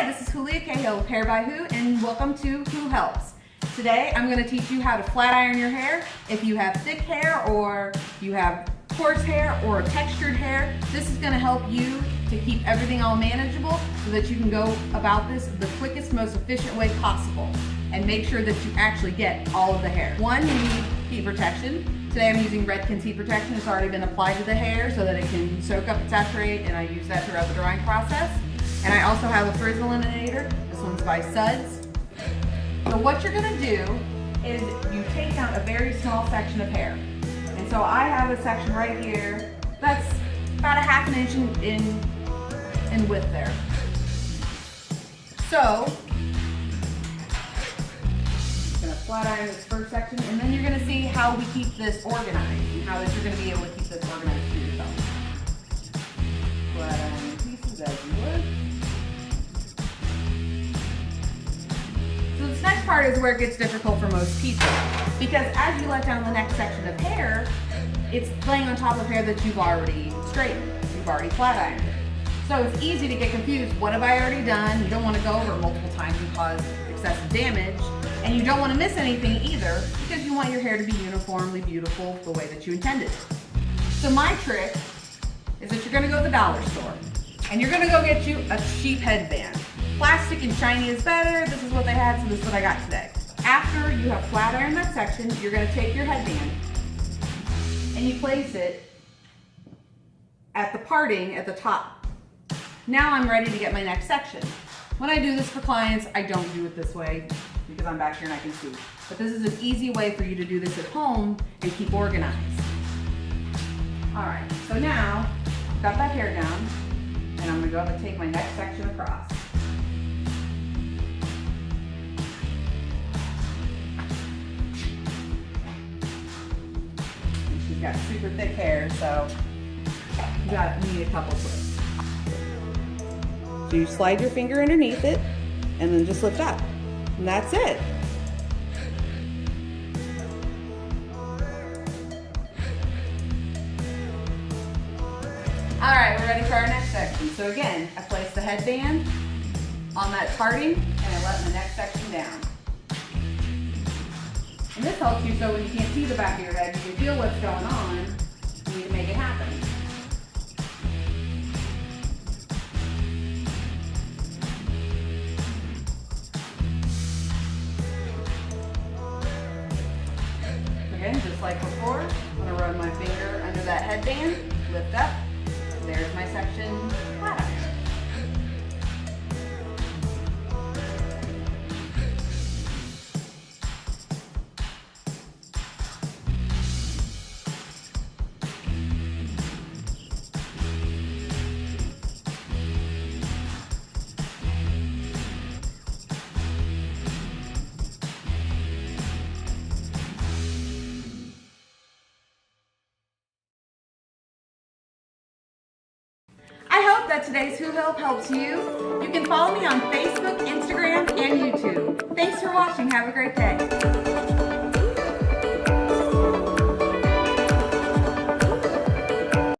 Hi, this is Julia Cahill with Hair by Who, and welcome to Who Helps. Today I'm going to teach you how to flat iron your hair. If you have thick hair or you have coarse hair or textured hair, this is going to help you to keep everything all manageable so that you can go about this the quickest, most efficient way possible and make sure that you actually get all of the hair. One, you need heat protection. Today I'm using Redken's heat protection. It's already been applied to the hair so that it can soak up and saturate, and I use that throughout the drying process. And I also have a frizz eliminator. This one's by Suds. So what you're gonna do is you take down a very small section of hair. And so I have a section right here that's about a half an inch in width there. So flat iron this first section, and then you're going to see how we keep this organized and how that you're going to be able to keep this organized for yourself. Flat iron the pieces as you would. So this next part is where it gets difficult for most people, because as you let down the next section of hair, it's laying on top of hair that you've already straightened, you've already flat ironed it. So it's easy to get confused. What have I already done? You don't want to go over it multiple times and cause excessive damage. And you don't want to miss anything either, because you want your hair to be uniformly beautiful the way that you intended it. So my trick is that you're going to go to the dollar store and you're going to go get you a cheap headband. Plastic and shiny is better. This is what they had, so this is what I got today. After you have flat ironed that section, you're going to take your headband and you place it at the parting at the top. Now I'm ready to get my next section. When I do this for clients, I don't do it this way because I'm back here and I can see. But this is an easy way for you to do this at home and keep organized. All right, so now I've got that hair down, and I'm gonna go up and take my next section across. And she's got super thick hair, so you need a couple twists. So you slide your finger underneath it and then just lift up. And that's it. All right, we're ready for our next section. So again, I place the headband on that parting and I let my next section down. And this helps you so when you can't see the back of your head, you can feel what's going on and you can make it happen. Again, just like before, I'm going to run my finger under that headband, lift up, there's my section flat iron. I hope that today's Who Help helps you. You can follow me on Facebook, Instagram, and YouTube. Thanks for watching. Have a great day.